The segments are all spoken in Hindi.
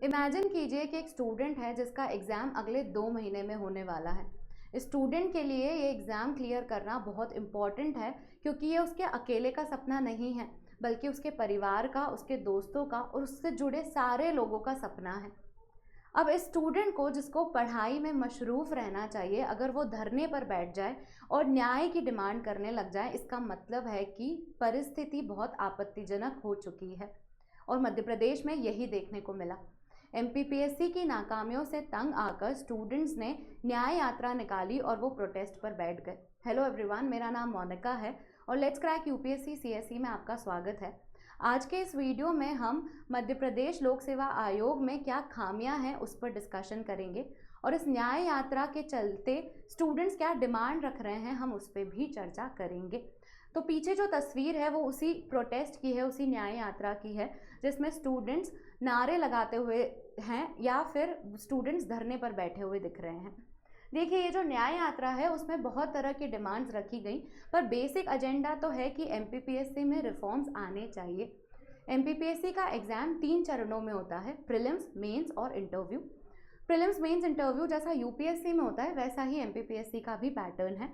इमेजिन कीजिए कि एक स्टूडेंट है जिसका एग्ज़ाम अगले 2 महीने में होने वाला है। स्टूडेंट के लिए ये एग्ज़ाम क्लियर करना बहुत इम्पॉर्टेंट है, क्योंकि ये उसके अकेले का सपना नहीं है, बल्कि उसके परिवार का, उसके दोस्तों का और उससे जुड़े सारे लोगों का सपना है। अब इस स्टूडेंट को, जिसको पढ़ाई में मशरूफ़ रहना चाहिए, अगर वो धरने पर बैठ जाए और न्याय की डिमांड करने लग जाए, इसका मतलब है कि परिस्थिति बहुत आपत्तिजनक हो चुकी है। और मध्य प्रदेश में यही देखने को मिला। एमपीपीएससी की नाकामियों से तंग आकर स्टूडेंट्स ने न्याय यात्रा निकाली और वो प्रोटेस्ट पर बैठ गए। हेलो एवरीवन, मेरा नाम मोनिका है और लेट्स क्रैक यूपीएससी सीएसई में आपका स्वागत है। आज के इस वीडियो में हम मध्य प्रदेश लोक सेवा आयोग में क्या खामियां हैं उस पर डिस्कशन करेंगे और इस न्याय यात्रा के चलते स्टूडेंट्स क्या डिमांड रख रहे हैं, हम उस पर भी चर्चा करेंगे। तो पीछे जो तस्वीर है वो उसी प्रोटेस्ट की है, उसी न्याय यात्रा की है, जिसमें स्टूडेंट्स नारे लगाते हुए हैं या फिर स्टूडेंट्स धरने पर बैठे हुए दिख रहे हैं। देखिए, ये जो न्याय यात्रा है उसमें बहुत तरह की डिमांड्स रखी गई, पर बेसिक एजेंडा तो है कि एमपीपीएससी में रिफॉर्म्स आने चाहिए। एमपीपीएससी का एग्ज़ाम 3 चरणों में होता है, प्रीलिम्स, मेंस और इंटरव्यू। प्रीलिम्स, मेंस, इंटरव्यू जैसा यूपीएससी में होता है वैसा ही एमपीपीएससी का भी पैटर्न है।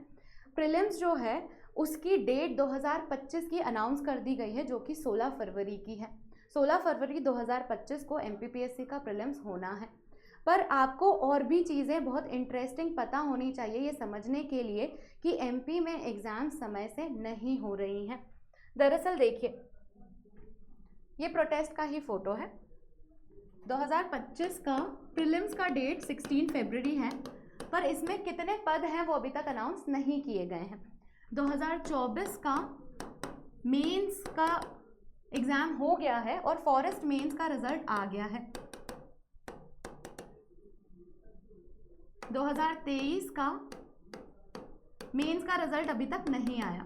प्रीलिम्स जो है उसकी डेट 2025 की अनाउंस कर दी गई है, जो कि 16 फरवरी की है। 16 फरवरी 2025 को एमपीपीएससी का प्रीलिम्स होना है। पर आपको और भी चीज़ें बहुत इंटरेस्टिंग पता होनी चाहिए ये समझने के लिए कि एमपी में एग्ज़ाम समय से नहीं हो रही हैं। दरअसल देखिए, ये प्रोटेस्ट का ही फ़ोटो है। 2025 का प्रीलिम्स का डेट 16 फरवरी है, पर इसमें कितने पद हैं वो अभी तक अनाउंस नहीं किए गए हैं। 2024 का मेंस का एग्ज़ाम हो गया है और फॉरेस्ट मेंस का रिजल्ट आ गया है। 2023 का मेंस का रिजल्ट अभी तक नहीं आया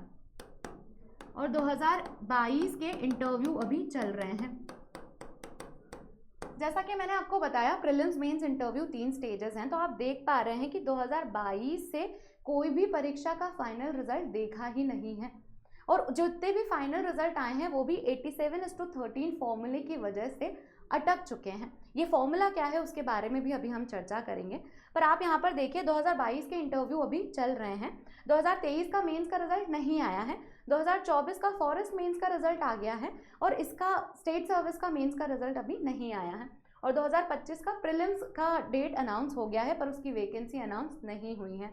और 2022 के इंटरव्यू अभी चल रहे हैं। जैसा कि मैंने आपको बताया, प्रीलिम्स, मेंस, इंटरव्यू 3 स्टेजेस हैं, तो आप देख पा रहे हैं कि 2022 से कोई भी परीक्षा का फाइनल रिजल्ट देखा ही नहीं है और जितने भी फाइनल रिजल्ट आए हैं वो भी 87:13 फॉर्मूले की वजह से अटक चुके हैं। ये फॉर्मूला क्या है उसके बारे में भी अभी हम चर्चा करेंगे, पर आप यहाँ पर देखिए 2022 के इंटरव्यू अभी चल रहे हैं। 2023 का मेंस का रिजल्ट नहीं आया है। 2024 का फॉरेस्ट मेंस का रिजल्ट आ गया है और इसका स्टेट सर्विस का मेंस का रिजल्ट अभी नहीं आया है। और 2025 का प्रीलिम्स का डेट अनाउंस हो गया है, पर उसकी वैकेंसी अनाउंस नहीं हुई है।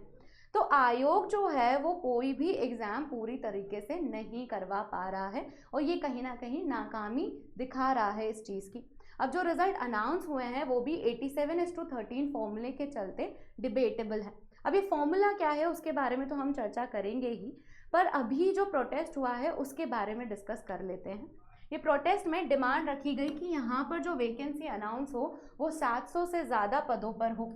तो आयोग जो है वो कोई भी एग्ज़ाम पूरी तरीके से नहीं करवा पा रहा है और ये कहीं ना कहीं नाकामी दिखा रहा है इस चीज़ की। अब जो रिजल्ट अनाउंस हुए हैं वो भी 87:13 फॉर्मूले के चलते डिबेटेबल है। अब ये फॉर्मूला क्या है उसके बारे में तो हम चर्चा करेंगे ही, पर अभी जो प्रोटेस्ट हुआ है उसके बारे में डिस्कस कर लेते हैं। ये प्रोटेस्ट में डिमांड रखी गई कि यहाँ पर जो वैकेंसी अनाउंस हो वो 700 से ज़्यादा पदों पर हो।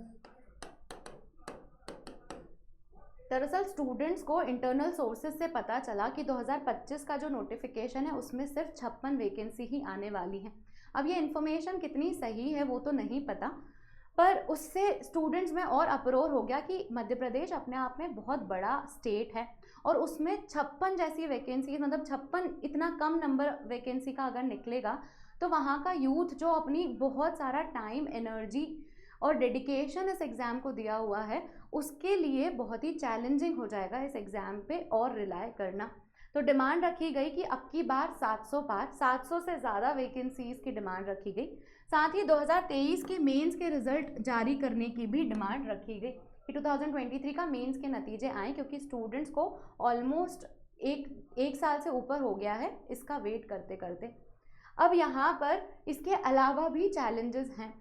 दरअसल स्टूडेंट्स को इंटरनल सोर्सेज से पता चला कि 2025 का जो नोटिफिकेशन है उसमें सिर्फ 56 वैकेंसी ही आने वाली है। अब ये इन्फॉर्मेशन कितनी सही है वो तो नहीं पता, पर उससे स्टूडेंट्स में और अप्रोर हो गया कि मध्य प्रदेश अपने आप में बहुत बड़ा स्टेट है और उसमें 56 जैसी वैकेंसी, मतलब 56 इतना कम नंबर वैकेंसी का अगर निकलेगा तो वहाँ का यूथ जो अपनी बहुत सारा टाइम, एनर्जी और डेडिकेशन इस एग्ज़ाम को दिया हुआ है उसके लिए बहुत ही चैलेंजिंग हो जाएगा इस एग्ज़ाम पे और रिलाय करना। तो डिमांड रखी गई कि अब की बार 700 पार, 700 से ज़्यादा वैकेंसीज़ की डिमांड रखी गई। साथ ही 2023 के मेंस के रिज़ल्ट जारी करने की भी डिमांड रखी गई कि 2023 का मेंस के नतीजे आएँ, क्योंकि स्टूडेंट्स को ऑलमोस्ट एक साल से ऊपर हो गया है इसका वेट करते करते। अब यहाँ पर इसके अलावा भी चैलेंजेस हैं।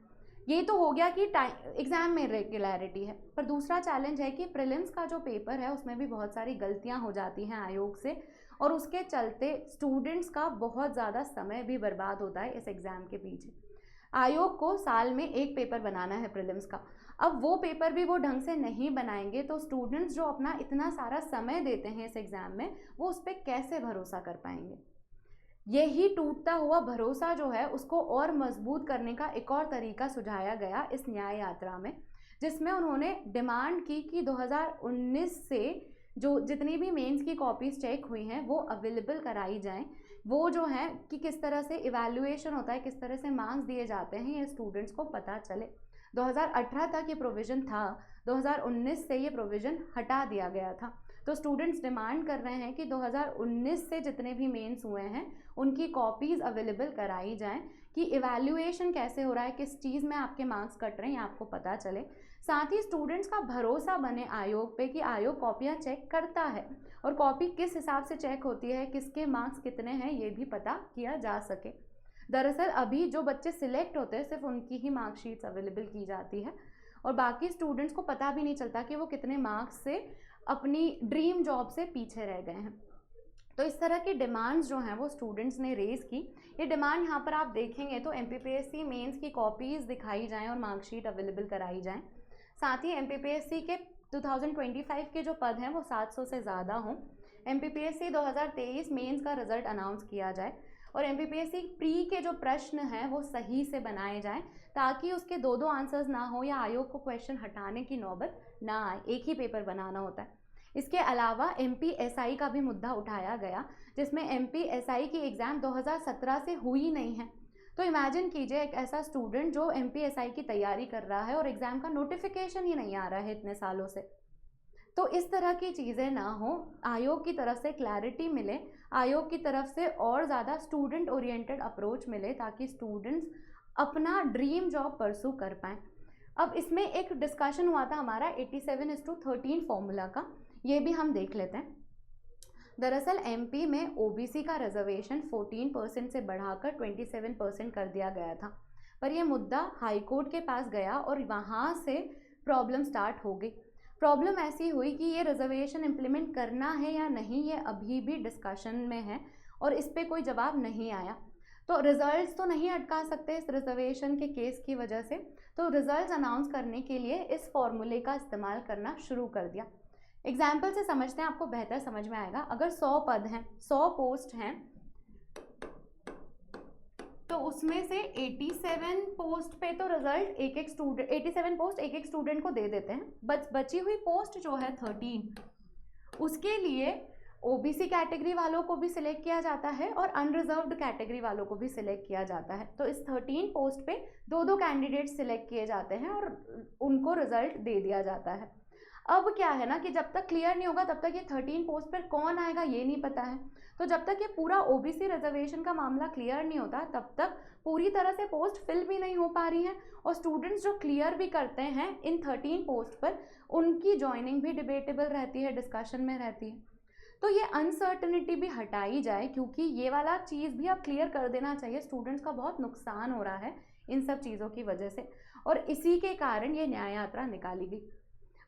ये तो हो गया कि एग्ज़ाम में रेगुलरिटी है, पर दूसरा चैलेंज है कि प्रीलिम्स का जो पेपर है उसमें भी बहुत सारी गलतियां हो जाती हैं आयोग से और उसके चलते स्टूडेंट्स का बहुत ज़्यादा समय भी बर्बाद होता है इस एग्ज़ाम के पीछे। आयोग को साल में एक पेपर बनाना है प्रीलिम्स का, अब वो पेपर भी वो ढंग से नहीं बनाएंगे तो स्टूडेंट्स जो अपना इतना सारा समय देते हैं इस एग्ज़ाम में वो उस पर कैसे भरोसा कर पाएंगे। यही टूटता हुआ भरोसा जो है उसको और मजबूत करने का एक और तरीका सुझाया गया इस न्याय यात्रा में, जिसमें उन्होंने डिमांड की कि 2019 से जो जितनी भी मेंस की कॉपीज़ चेक हुई हैं वो अवेलेबल कराई जाएं, वो जो है कि किस तरह से इवैल्यूएशन होता है, किस तरह से मार्क्स दिए जाते हैं, ये स्टूडेंट्स को पता चले। 2018 तक ये प्रोविज़न था, 2019 से ये प्रोविज़न हटा दिया गया था। तो स्टूडेंट्स डिमांड कर रहे हैं कि 2019 से जितने भी मेंस हुए हैं उनकी कॉपीज़ अवेलेबल कराई जाएं कि इवैल्यूएशन कैसे हो रहा है, किस चीज़ में आपके मार्क्स कट रहे हैं, ये आपको पता चले। साथ ही स्टूडेंट्स का भरोसा बने आयोग पे कि आयोग कॉपियाँ चेक करता है और कॉपी किस हिसाब से चेक होती है, किसके मार्क्स कितने हैं, ये भी पता किया जा सके। दरअसल अभी जो बच्चे सिलेक्ट होते हैं सिर्फ उनकी ही मार्कशीट्स अवेलेबल की जाती है और बाकी स्टूडेंट्स को पता भी नहीं चलता कि वो कितने मार्क्स से अपनी ड्रीम जॉब से पीछे रह गए हैं। तो इस तरह की डिमांड्स जो हैं वो स्टूडेंट्स ने रेज़ की। ये डिमांड यहाँ पर आप देखेंगे तो MPPSC मेंस की कॉपीज़ दिखाई जाएं और मार्कशीट अवेलेबल कराई जाएं। साथ ही MPPSC के 2025 के जो पद हैं वो 700 से ज़्यादा हों। MPPSC 2023 मेंस का रिज़ल्ट अनाउंस किया जाए और MPPSC प्री के जो प्रश्न हैं वो सही से बनाए जाएं ताकि उसके दो आंसर्स ना हो या आयोग को क्वेश्चन हटाने की नौबत ना आए, एक ही पेपर बनाना होता है। इसके अलावा MPSI का भी मुद्दा उठाया गया जिसमें MPSI की एग्ज़ाम 2017 से हुई नहीं है। तो इमेजिन कीजिए एक ऐसा स्टूडेंट जो MPSI की तैयारी कर रहा है और एग्ज़ाम का नोटिफिकेशन ही नहीं आ रहा है इतने सालों से। तो इस तरह की चीज़ें ना हो, आयोग की तरफ से क्लैरिटी मिले, आयोग की तरफ से और ज़्यादा स्टूडेंट ओरिएंटेड अप्रोच मिले ताकि स्टूडेंट्स अपना ड्रीम जॉब परसू कर पाएँ। अब इसमें एक डिस्कशन हुआ था हमारा 87:13 फॉर्मूला का, ये भी हम देख लेते हैं। दरअसल MP में OBC का रिजर्वेशन 14% से बढ़ाकर 27% कर दिया गया था, पर यह मुद्दा हाई कोर्ट के पास गया और वहाँ से प्रॉब्लम स्टार्ट हो गई। प्रॉब्लम ऐसी हुई कि ये रिजर्वेशन इम्प्लीमेंट करना है या नहीं, ये अभी भी डिस्कशन में है और इस पर कोई जवाब नहीं आया। तो रिजल्ट्स तो नहीं अटका सकते इस रिजर्वेशन के केस की वजह से, तो रिजल्ट्स अनाउंस करने के लिए इस फॉर्मूले का इस्तेमाल करना शुरू कर दिया। एग्जाम्पल से समझते हैं, आपको बेहतर समझ में आएगा। अगर 100 पद हैं, 100 पोस्ट हैं, तो उसमें से 87 पोस्ट पे तो रिजल्ट एक एक स्टूडेंट 87 पोस्ट एक एक स्टूडेंट को दे देते हैं। बची हुई पोस्ट जो है 13, उसके लिए OBC कैटेगरी वालों को भी सिलेक्ट किया जाता है और अनरिजर्व्ड कैटेगरी वालों को भी सिलेक्ट किया जाता है। तो इस 13 पोस्ट पे दो कैंडिडेट सिलेक्ट किए जाते हैं और उनको रिजल्ट दे दिया जाता है। अब क्या है ना कि जब तक क्लियर नहीं होगा तब तक ये 13 पोस्ट पर कौन आएगा ये नहीं पता है। तो जब तक ये पूरा OBC रिजर्वेशन का मामला क्लियर नहीं होता तब तक पूरी तरह से पोस्ट फिल भी नहीं हो पा रही हैं और स्टूडेंट्स जो क्लियर भी करते हैं इन 13 पोस्ट पर उनकी ज्वाइनिंग भी डिबेटेबल रहती है, डिस्कशन में रहती है। तो ये अनसर्टनिटी भी हटाई जाए, क्योंकि ये वाला चीज़ भी अब क्लियर कर देना चाहिए। स्टूडेंट्स का बहुत नुकसान हो रहा है इन सब चीज़ों की वजह से और इसी के कारण ये न्याय यात्रा निकाली गई।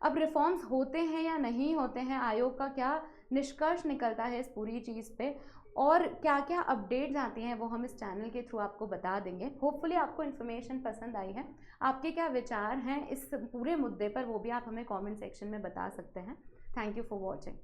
अब रिफॉर्म्स होते हैं या नहीं होते हैं, आयोग का क्या निष्कर्ष निकलता है इस पूरी चीज़ पे और क्या क्या अपडेट्स आती हैं वो हम इस चैनल के थ्रू आपको बता देंगे। होपफुली आपको इन्फॉर्मेशन पसंद आई है। आपके क्या विचार हैं इस पूरे मुद्दे पर वो भी आप हमें कमेंट सेक्शन में बता सकते हैं। Thank you for watching.